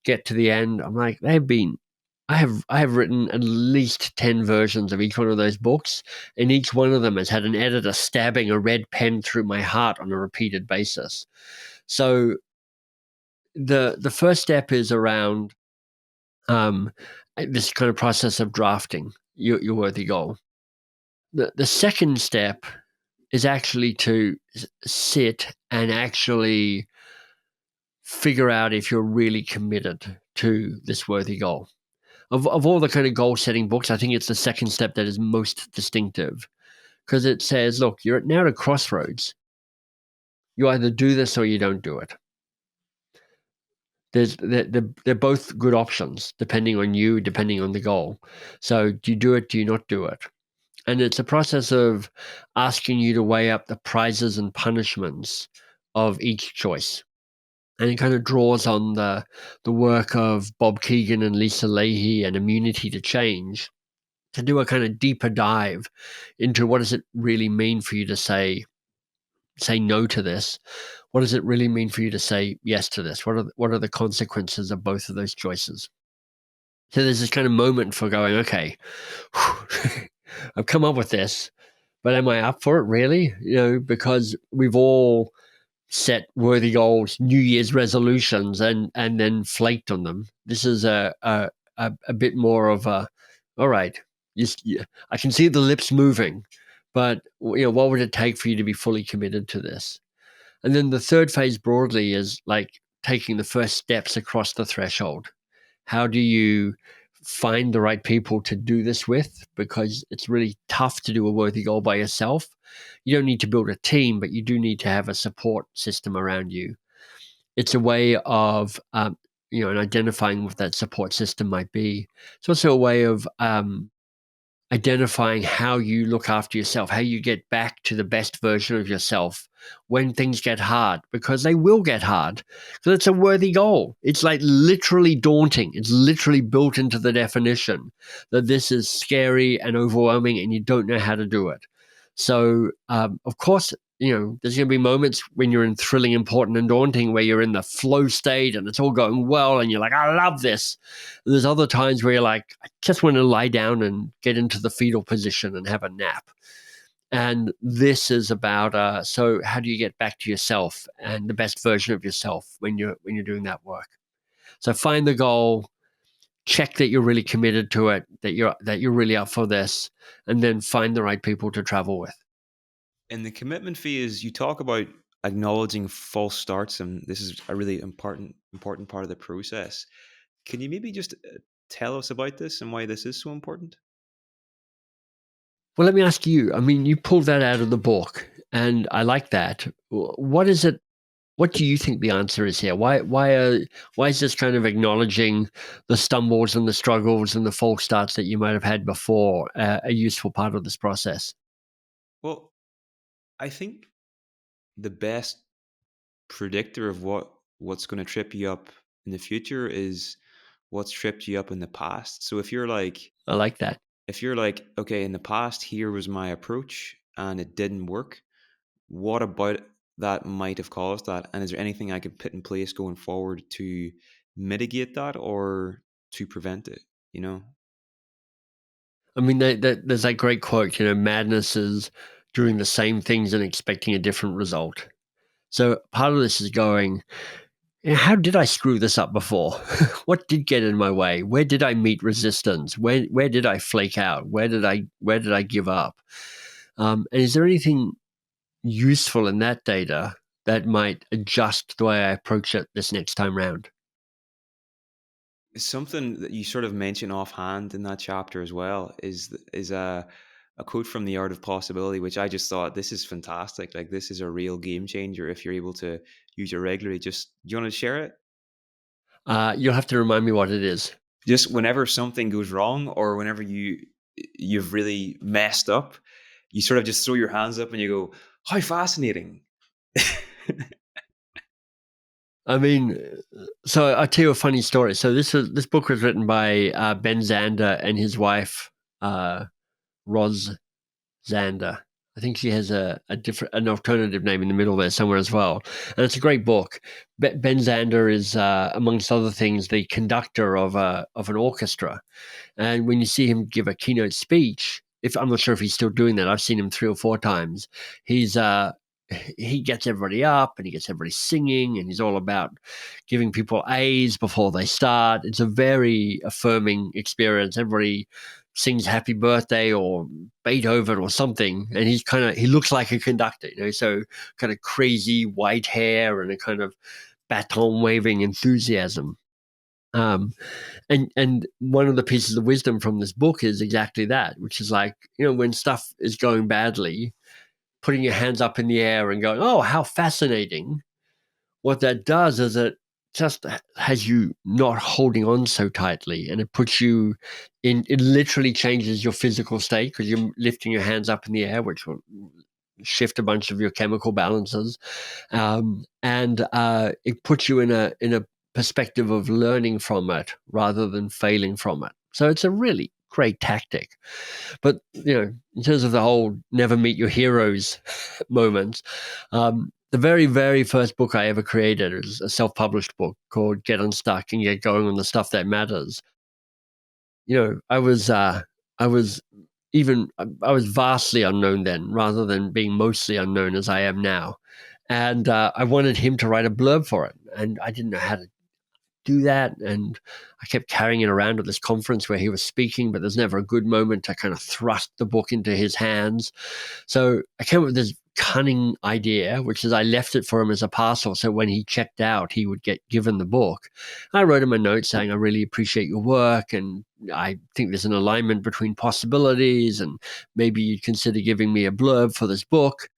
get to the end. I'm like, I have written at least 10 versions of each one of those books, and each one of them has had an editor stabbing a red pen through my heart on a repeated basis. So the first step is around this kind of process of drafting your worthy goal. The second step is actually to sit and actually figure out if you're really committed to this worthy goal. Of all the kind of goal setting books, I think it's the second step that is most distinctive, because it says, look, you're now at a crossroads. You either do this or you don't do it. They're both good options, depending on you, depending on the goal. So do you do it? Do you not do it? And it's a process of asking you to weigh up the prizes and punishments of each choice. And it kind of draws on the work of Bob Keegan and Lisa Leahy and Immunity to Change to do a kind of deeper dive into what does it really mean for you to say no to this? What does it really mean for you to say yes to this? What are the consequences of both of those choices? So there's this kind of moment for going, okay, I've come up with this, but am I up for it really? Because we've all set worthy goals, New Year's resolutions, and then flaked on them. This is a bit more of a, all right, I can see the lips moving, but what would it take for you to be fully committed to this? And then the third phase broadly is like taking the first steps across the threshold. How do you find the right people to do this with? Because it's really tough to do a worthy goal by yourself. You don't need to build a team, but you do need to have a support system around you. It's a way of, and identifying what that support system might be. It's also a way of identifying how you look after yourself, how you get back to the best version of yourself when things get hard, because they will get hard, because it's a worthy goal. It's like literally daunting. It's literally built into the definition that this is scary and overwhelming and you don't know how to do it. So, of course, there's going to be moments when you're in thrilling, important, and daunting where you're in the flow state and it's all going well and you're like, I love this. And there's other times where you're like, I just want to lie down and get into the fetal position and have a nap. And this is about so how do you get back to yourself and the best version of yourself when you're doing that work? So find the goal, check that you're really committed to it, that you're really up for this, and then find the right people to travel with. In the commitment phase, you talk about acknowledging false starts, and this is a really important part of the process. Can you maybe just tell us about this and why this is so important? Well, let me ask you. I mean, you pulled that out of the book, and I like that. What is it? What do you think the answer is here? Why is this kind of acknowledging the stumbles and the struggles and the false starts that you might have had before a useful part of this process? Well, I think the best predictor of what's going to trip you up in the future is what's tripped you up in the past. So I like that. if you're like, okay, in the past here was my approach and it didn't work, what about that might have caused that? And is there anything I could put in place going forward to mitigate that or to prevent it? You know? I mean, there's that great quote. Madness is doing the same things and expecting a different result. So part of this is going, how did I screw this up before? What did get in my way? Where did I meet resistance? Where did I flake out? Where did I give up? And is there anything useful in that data that might adjust the way I approach it this next time round? Something that you sort of mention offhand in that chapter as well is a quote from The Art of Possibility, which I just thought this is fantastic. Like this is a real game changer if you're able to use it regularly. Just do you want to share it? You'll have to remind me what it is. Just whenever something goes wrong or whenever you've really messed up, you sort of just throw your hands up and you go, "How fascinating!" I mean, so I'll tell you a funny story. So this book was written by Ben Zander and his wife, Roz Zander. I think she has an alternative name in the middle there somewhere as well. And it's a great book. Ben Zander is, amongst other things, the conductor of an orchestra. And when you see him give a keynote speech, if I'm not sure if he's still doing that, I've seen him 3 or 4 times. He gets everybody up and he gets everybody singing, and he's all about giving people A's before they start. It's a very affirming experience. Everybody sings happy birthday or Beethoven or something, and he looks like a conductor, so kind of crazy white hair and a kind of baton waving enthusiasm. Um, and one of the pieces of wisdom from this book is exactly that, which is like, when stuff is going badly, putting your hands up in the air and going, oh, how fascinating. What that does is it just has you not holding on so tightly, and it puts you it literally changes your physical state because you're lifting your hands up in the air, which will shift a bunch of your chemical balances. And it puts you in a perspective of learning from it rather than failing from it. So it's a really great tactic. But in terms of the whole never meet your heroes moment, the very, very first book I ever created is a self-published book called Get Unstuck and Get Going on the Stuff That Matters. I was vastly unknown then, rather than being mostly unknown as I am now. And I wanted him to write a blurb for it, and I didn't know how to do that. And I kept carrying it around at this conference where he was speaking, but there's never a good moment to kind of thrust the book into his hands. So I came up with this cunning idea, which is I left it for him as a parcel. So when he checked out, he would get given the book. I wrote him a note saying, I really appreciate your work, and I think there's an alignment between possibilities, and maybe you'd consider giving me a blurb for this book.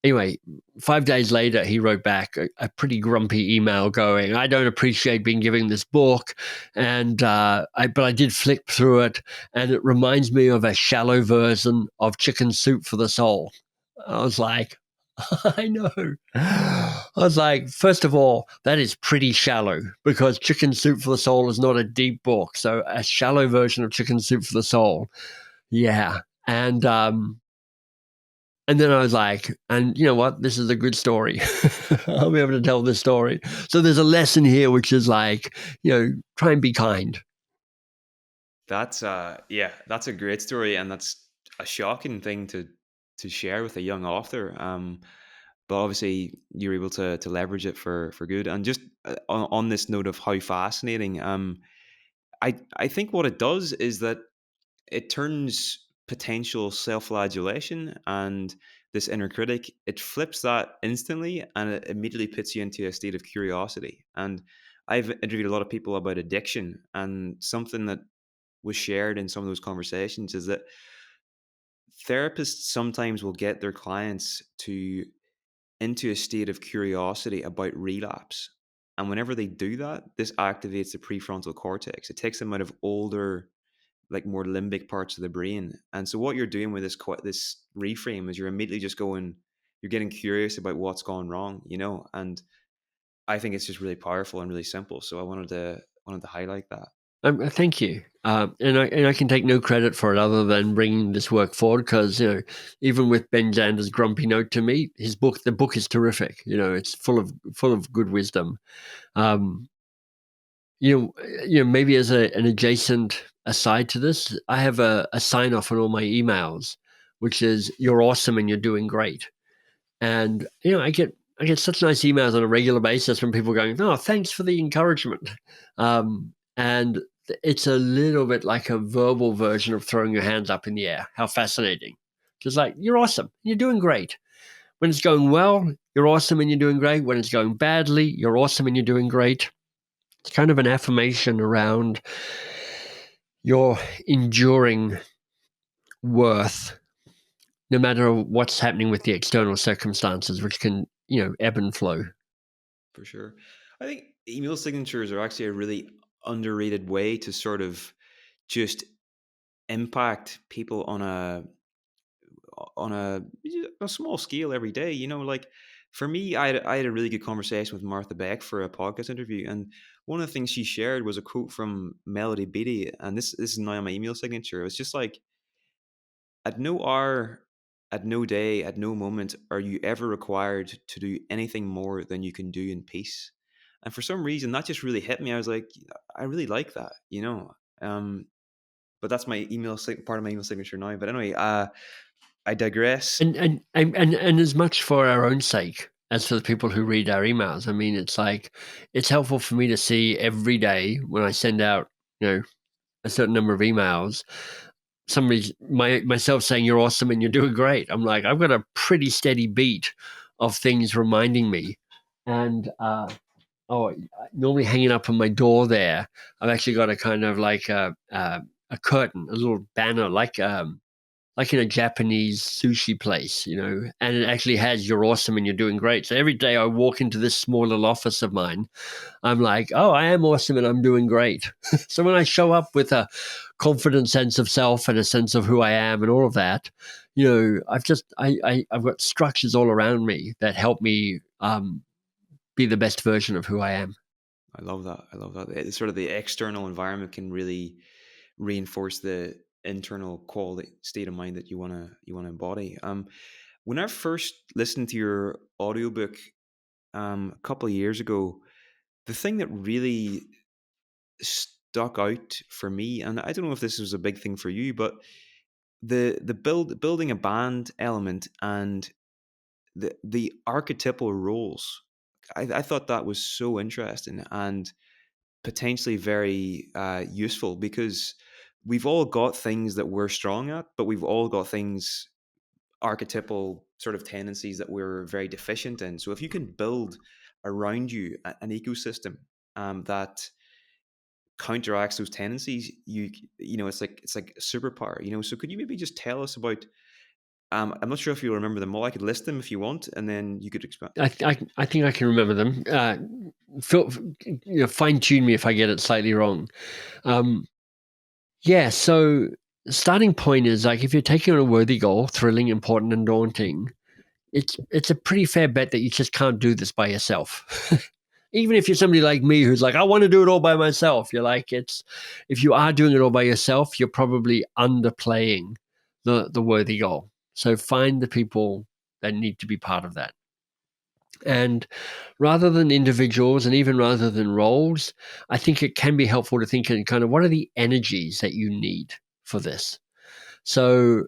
Anyway, 5 days later, he wrote back a pretty grumpy email going, I don't appreciate being given this book, but I did flick through it, and it reminds me of a shallow version of Chicken Soup for the Soul. I was like, I know. I was like, first of all, that is pretty shallow, because Chicken Soup for the Soul is not a deep book. So a shallow version of Chicken Soup for the Soul. Yeah. And And then I was like, and you know what? This is a good story. I'll be able to tell this story. So there's a lesson here, which is like, try and be kind. That's yeah, that's a great story, and that's a shocking thing to share with a young author. But obviously you're able to leverage it for good. And just on this note of how fascinating, I think what it does is that it turns potential self-flagellation and this inner critic, it flips that instantly, and it immediately puts you into a state of curiosity. And I've interviewed a lot of people about addiction, and something that was shared in some of those conversations is that therapists sometimes will get their clients to into a state of curiosity about relapse. And whenever they do that, this activates the prefrontal cortex. It takes them out of older, like more limbic parts of the brain. And so what you're doing with this reframe is you're immediately just going, you're getting curious about what's gone wrong, And I think it's just really powerful and really simple. So I wanted to highlight that. Thank you. And I can take no credit for it other than bringing this work forward because, even with Ben Zander's grumpy note to me, the book is terrific. It's full of good wisdom. Um, maybe as an adjacent aside to this, I have a sign off on all my emails, which is "You're awesome and you're doing great." And I get such nice emails on a regular basis from people going, "Oh, thanks for the encouragement," and it's a little bit like a verbal version of throwing your hands up in the air. How fascinating! Just like you're awesome, you're doing great. When it's going well, you're awesome and you're doing great. When it's going badly, you're awesome and you're doing great. It's kind of an affirmation around your enduring worth, no matter what's happening with the external circumstances, which can, ebb and flow. For sure. I think email signatures are actually a really underrated way to sort of just impact people on a small scale every day. Like for me, I had a really good conversation with Martha Beck for a podcast interview, and one of the things she shared was a quote from Melody Beattie, and this is now on my email signature. It was just like, at no hour, at no day, at no moment are you ever required to do anything more than you can do in peace. And for some reason, that just really hit me. I was like, I really like that. Um, but that's my part of my email signature now. But anyway, I digress. And as much for our own sake as for the people who read our emails. I mean, it's helpful for me to see every day when I send out, a certain number of emails, myself saying you're awesome and you're doing great. I'm like, I've got a pretty steady beat of things reminding me. And normally hanging up on my door there, I've actually got a kind of like a curtain, a little banner, like in a Japanese sushi place, and it actually has "You're awesome and you're doing great." So every day I walk into this small little office of mine, I'm like, "Oh, I am awesome and I'm doing great." So when I show up with a confident sense of self and a sense of who I am and all of that, I've got structures all around me that help me be the best version of who I am. I love that. I love that. It's sort of the external environment can really reinforce the internal quality state of mind that you want to embody. When I first listened to your audiobook a couple of years ago, the thing that really stuck out for me, and I don't know if this was a big thing for you, but the building a band element and the archetypal roles. I thought that was so interesting and potentially very useful, because we've all got things that we're strong at, but we've all got things, archetypal sort of tendencies that we're very deficient in. So if you can build around you an ecosystem that counteracts those tendencies, it's like a superpower. So could you maybe just tell us about? I'm not sure if you'll remember them all. I could list them if you want, and then you could expand. I think I can remember them. Fine tune me if I get it slightly wrong. Um, yeah. So starting point is like if you're taking on a worthy goal, thrilling, important, and daunting, it's a pretty fair bet that you just can't do this by yourself. Even if you're somebody like me who's like, I want to do it all by myself, you're like, if you are doing it all by yourself, you're probably underplaying the worthy goal. So find the people that need to be part of that. And rather than individuals and even rather than roles, I think it can be helpful to think in kind of what are the energies that you need for this. So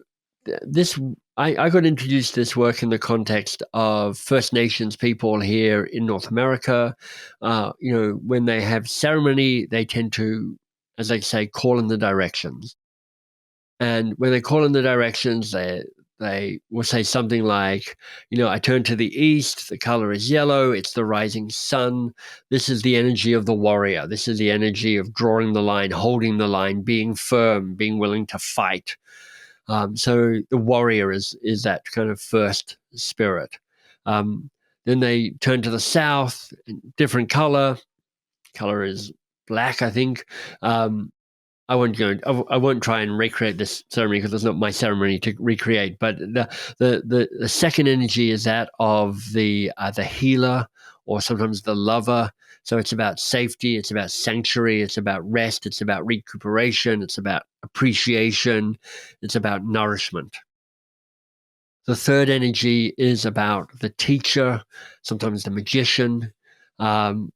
this I got introduced to this work in the context of First Nations people here in North America. When they have ceremony, they tend to, as they say, call in the directions. And when they call in the directions, they will say something like, I turn to the east, the color is yellow, it's the rising sun. This is the energy of the warrior. This is the energy of drawing the line, holding the line, being firm, being willing to fight. So the warrior is that kind of first spirit. Then they turn to the south, different color. Color is black, I think. I won't try and recreate this ceremony because it's not my ceremony to recreate. But the second energy is that of the healer, or sometimes the lover. So it's about safety, it's about sanctuary, it's about rest, it's about recuperation, it's about appreciation, it's about nourishment. The third energy is about the teacher, sometimes the magician.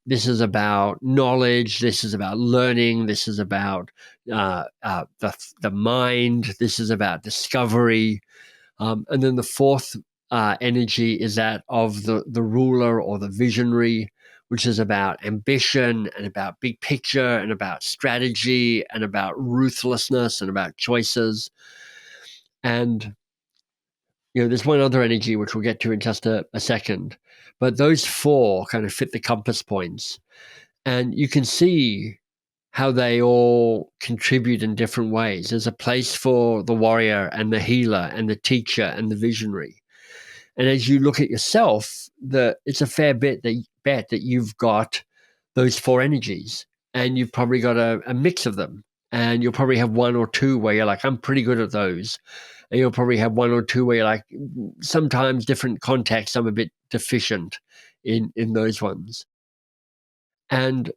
This is about knowledge. This is about learning. This is about the mind. This is about discovery. And then the fourth energy is that of the ruler or the visionary, which is about ambition and about big picture and about strategy and about ruthlessness and about choices. And there's one other energy which we'll get to in just a second, but those four kind of fit the compass points, and you can see how they all contribute in different ways. There's a place for the warrior and the healer and the teacher and the visionary. And as you look at yourself, it's a fair bet that you've got those four energies, and you've probably got a mix of them. And you'll probably have one or two where you're like, I'm pretty good at those. And you'll probably have one or two where you're like, sometimes different contexts, I'm a bit deficient in those ones. And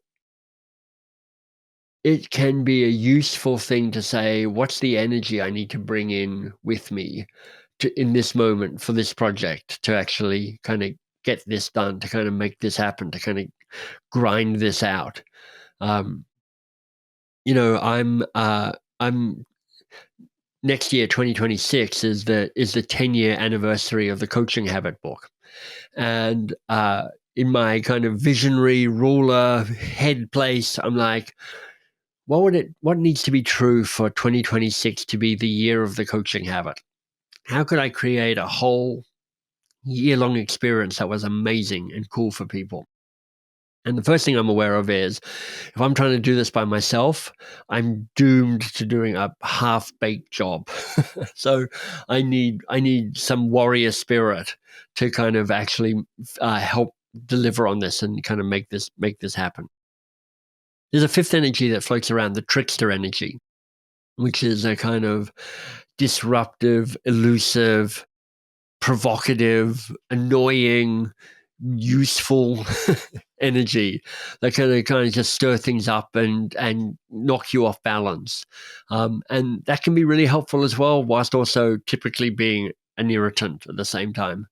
it can be a useful thing to say, what's the energy I need to bring in with me in this moment for this project to actually kind of get this done, to kind of make this happen, to kind of grind this out. Um, I'm next year, 2026 is the 10-year anniversary of the Coaching Habit book, and in my kind of visionary ruler head place, I'm like, what needs to be true for 2026 to be the year of the coaching habit? How could I create a whole year-long experience that was amazing and cool for people? And the first thing I'm aware of is, if I'm trying to do this by myself, I'm doomed to doing a half-baked job. So I need some warrior spirit to kind of actually help deliver on this and kind of make this happen. There's a fifth energy that floats around, the trickster energy, which is a kind of disruptive, elusive, provocative, annoying, useful energy that kind of just stir things up and knock you off balance. And that can be really helpful as well, whilst also typically being an irritant at the same time.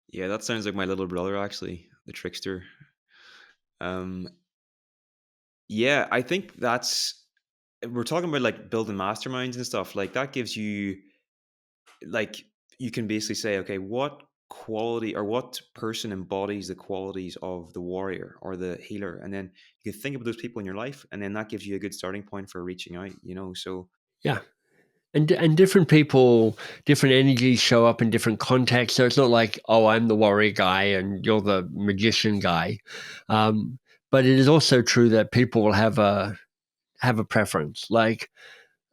Yeah, that sounds like my little brother, actually, the trickster. Um, yeah, I think that's we're talking about like building masterminds and stuff. Like that gives you like you can basically say, okay, what quality or what person embodies the qualities of the warrior or the healer, and then you can think about those people in your life, and then that gives you a good starting point for reaching out. So Yeah. And different people, different energies show up in different contexts. So it's not like, oh, I'm the warrior guy and you're the magician guy. Um, but it is also true that people will have a preference. Like,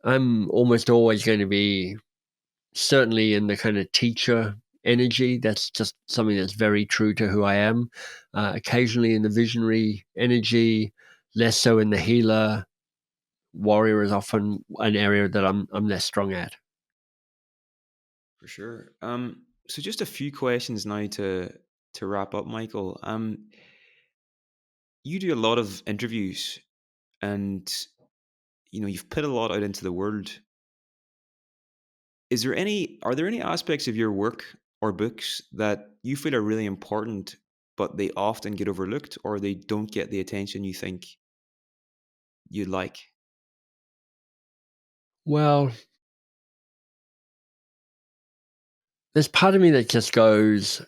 I'm almost always going to be certainly in the kind of teacher energy. That's just something that's very true to who I am. Occasionally in the visionary energy, less so in the healer. Warrior is often an area that I'm less strong at. for sure. So just a few questions now to wrap up, Michael. You do a lot of interviews, and you've put a lot out into the world. Are there any aspects of your work or books that you feel are really important, but they often get overlooked or they don't get the attention you think you'd like? Well, there's part of me that just goes,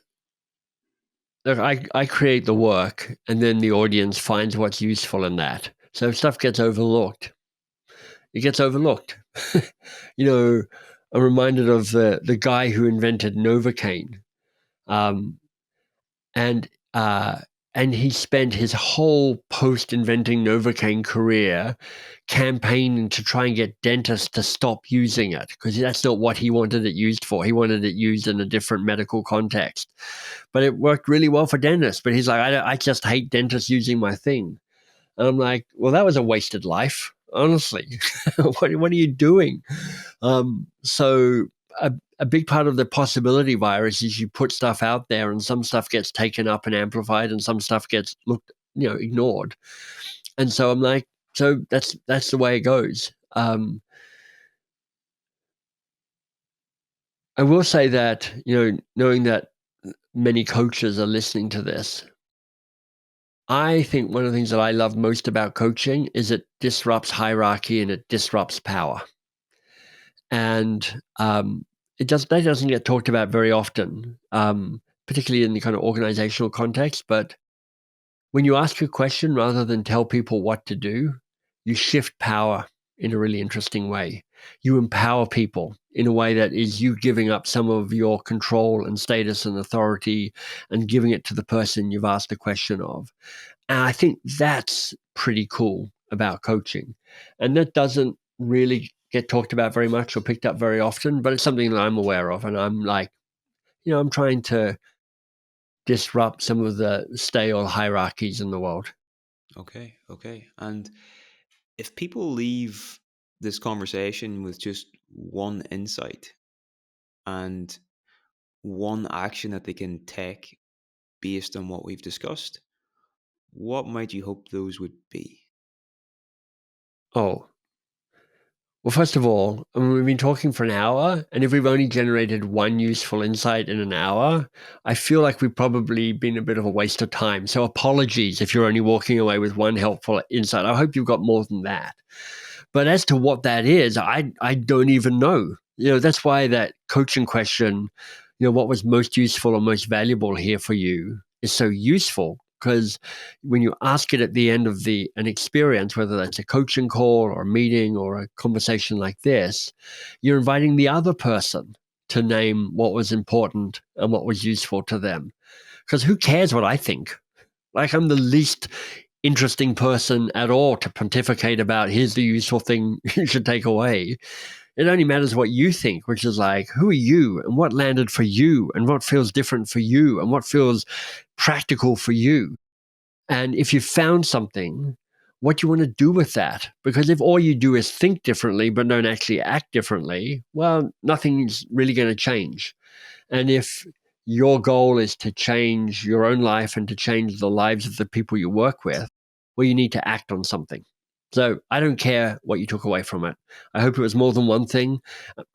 look, I create the work and then the audience finds what's useful in that. So stuff gets overlooked. It gets overlooked. You know, I'm reminded of the guy who invented Novocaine. Um, and uh, and he spent his whole post-inventing Novocaine career campaigning to try and get dentists to stop using it because that's not what he wanted it used for. He wanted it used in a different medical context. But it worked really well for dentists. But he's like, I just hate dentists using my thing. And I'm like, well, that was a wasted life, honestly. What are you doing? So a big part of the possibility virus is you put stuff out there and some stuff gets taken up and amplified and some stuff gets ignored. And so I'm like, so that's the way it goes. I will say that, knowing that many coaches are listening to this, I think one of the things that I love most about coaching is it disrupts hierarchy and it disrupts power. And that doesn't get talked about very often, particularly in the kind of organizational context. But when you ask a question rather than tell people what to do, you shift power in a really interesting way. You empower people in a way that is you giving up some of your control and status and authority and giving it to the person you've asked a question of. And I think that's pretty cool about coaching. And that doesn't really get talked about very much or picked up very often, but it's something that I'm aware of. And I'm like, I'm trying to disrupt some of the stale hierarchies in the world. Okay, okay. And if people leave this conversation with just one insight and one action that they can take based on what we've discussed, what might you hope those would be? Oh, well, first of all, I mean, we've been talking for an hour, and if we've only generated one useful insight in an hour, I feel like we've probably been a bit of a waste of time. So apologies if you're only walking away with one helpful insight. I hope you've got more than that. But as to what that is, I don't even know. That's why that coaching question, what was most useful or most valuable here for you is so useful because when you ask it at the end of an experience, whether that's a coaching call or a meeting or a conversation like this, you're inviting the other person to name what was important and what was useful to them. Because who cares what I think? Like I'm the least interesting person at all to pontificate about here's the useful thing you should take away. It only matters what you think, which is like, who are you and what landed for you and what feels different for you and what feels practical for you. And if you found something, what do you want to do with that? Because if all you do is think differently but don't actually act differently, well, nothing's really going to change. And if your goal is to change your own life and to change the lives of the people you work with, well, you need to act on something. So I don't care what you took away from it. I hope it was more than one thing.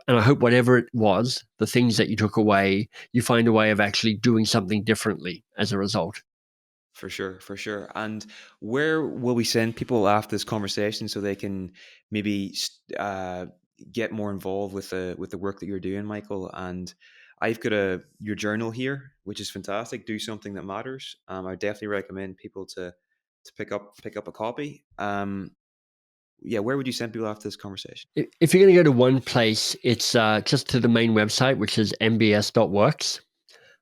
And I hope whatever it was, the things that you took away, you find a way of actually doing something differently as a result. For sure, for sure. And where will we send people after this conversation so they can maybe get more involved with the work that you're doing, Michael? And I've got your journal here, which is fantastic. Do something that matters. I definitely recommend people to pick up a copy. Yeah, where would you send people after this conversation? If you're going to go to one place, it's just to the main website, which is mbs.works.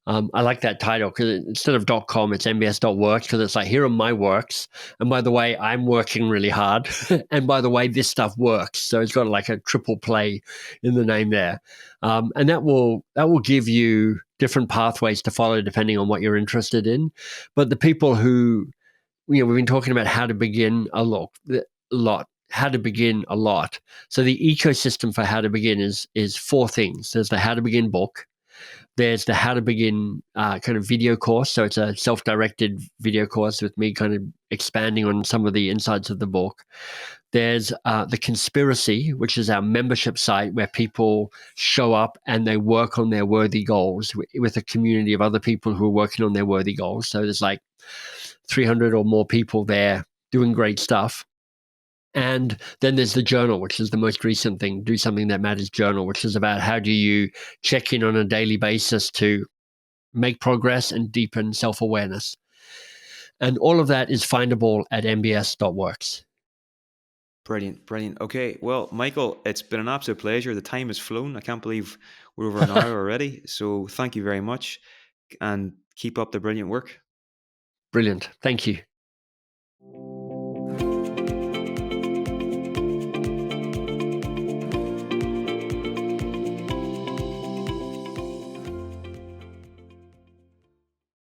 I like that title because instead of .com, it's mbs.works because it's like, here are my works. And by the way, I'm working really hard. And by the way, this stuff works. So it's got like a triple play in the name there. And that will give you different pathways to follow depending on what you're interested in. But the people who, we've been talking about how to begin a lot, how to begin a lot. So the ecosystem for how to begin is four things. There's the how to begin book. There's the How to Begin kind of video course. So it's a self-directed video course with me kind of expanding on some of the insights of the book. There's The Conspiracy, which is our membership site where people show up and they work on their worthy goals with a community of other people who are working on their worthy goals. So there's like 300 or more people there doing great stuff. And then there's the journal, which is the most recent thing, Do Something That Matters journal, which is about how do you check in on a daily basis to make progress and deepen self-awareness. And all of that is findable at mbs.works. Brilliant, brilliant. Okay, well, Michael, it's been an absolute pleasure. The time has flown. I can't believe we're over an hour already. So thank you very much, and keep up the brilliant work. Brilliant. Thank you.